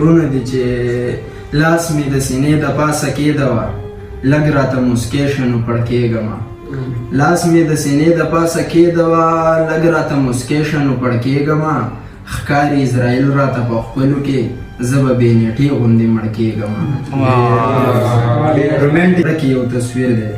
رونه دي چې لاس مې د سینې د پاسه کېدوه لږ راته موسکی شه نو پړکېږمه لاس مې د سینې د پاسه کېدوه لږ راته موسکی شه نو پړکېږمه ښکاري اسرائیل راته په خپلو کې زه به بې نیټې غوندې مړ کېږمه رومانټیک یو تصویر دی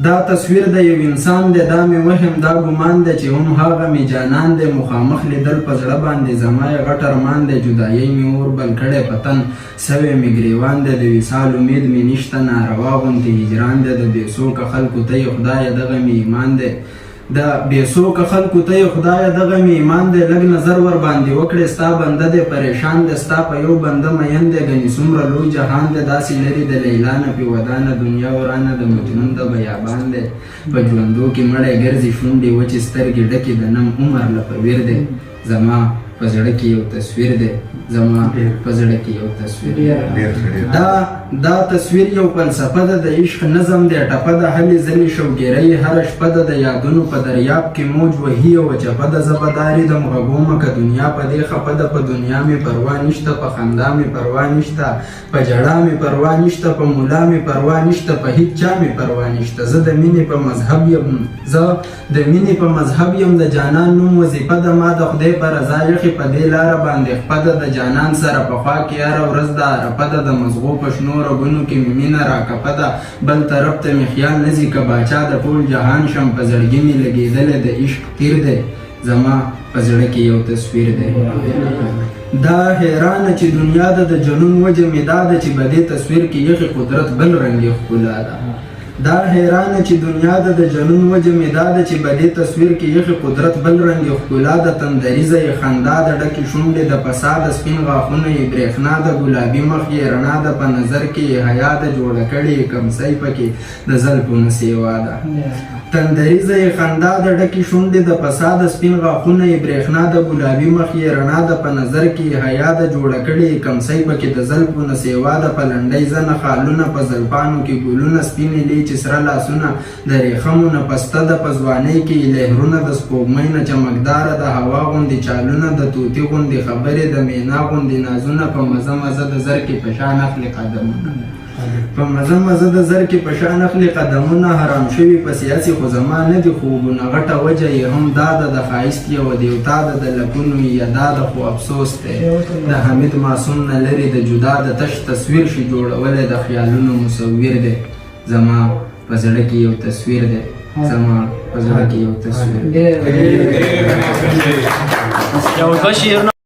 دا تصویر د یو انسان دی دا مې وهم دا ګمان دی چې هم هغه مې جانان دی مخامخ لیدل په زړه باندې زما یې غټ ارمان دی جدایۍ مې اور بل کړی په تن سوی مې ګریوان دی د وصال امید مې نشته ناروا غوندې هجران دی د بې څوکه خلکو ته یې خدایه دغه مې ایمان دی د بې څوکه خلکو ته یې خدایه دغه مې ایمان دی لږ نظر ور باندې وکړې ستا بنده دی پریشان دی ستا په یو بنده مین دی ګنې څومره لوی جهان دی داسې لرې د لیلا نه پې ودانه دنیا ورانه د مجنون د بیابان دی په ژوندو کې مړی ګرځي شونډې وچې سترګې ډکې د نم عمر له په ویر دی زما په زړه کې یو تصویر دی زما په زړه کې یو تصویر دا تصویر یو فلسفه ده د عشق نظم دی ټپه ده هلې ځلې شوګیرۍ هره شپه ده د یادونو په دریاب کې موج وهي یوه چپه ده زه به دارېدم غږومه که دنیا په دې خفه ده په دنیا مې پروا نشته په خندا مې پروا نشته په ژړا مې پروا نشته په ملا مې پروا نشته په هیڅ چا مې پروا نشته زه د مینې په مذهب یم زه د مینې په مذهب یم د جانان نوم وظیفه ده ما د خدای په رضا یخې په دې لاره باندې خپه ده د جانان سره په خوا کې هره ورځ ده عرفه ده د مزغو په شنو رګونو کې مې مینه راکفه ده بل طرف ته مې خیال نه ځي که باچا د ټول جهان شم په زړګي مې لګېدلی د عشق تیر دی زما په زړه کې یو تصویر دی دا حیرانه چې دنیا ده د جنون وجه مې دا ده چې په دې تصویر کې یخې قدرت بل رنګې ښکلا ده دا حیرانه چې دنیا ده د جنون وجه مې دا ده چې په دې تصویر کې یخې قدرت بل رنګې ښکلا ده تندریزه یې خندا ده ډکې شونډې د فساد سپین غاښونه یې برېښنا ده ګلابي مخ یې رڼا ده په نظر کې یې حیا ده جوړه کړې یې کمسۍ پکې د زلفونو سیوا ده تندریزه یې خندا ده ډکې شونډې د فساد سپین غاښونه یې برېښنا ده ګلابي مخ یې رڼا ده په نظر کې یې حیا ده جوړه کړې یې کمسۍ پکې د زلفونو سیوا ده په لنډۍ زنه خالونه په زلفانو کې ګلونه سپینې لې چې سره لاسونه د ریخمو نه پسته ده په ځوانۍ کې یې لهرونه د سپوږمۍ نه چمکداره د هوا غوندې چالونه د طوطي غوندې خبرې د مینا غوندې نازونه په مزه مزه د زر کې په شان اخلي قدمونه په مزه مزه د زر کې په شان اخلي قدمونه حرام شوي په سیاسي خو زما نه دي خوبونه غټه وجه یې هم دا ده د ښایست یوه دیوتا ده د لکونو یې دا ده خو افسوس دی د حمید معصوم نه لرې د جدا د تش تصویر شي جوړولی د خیالونو مصور دی زما په زړه کې یو تصویر دی زما په زړه کې یو تصویر دی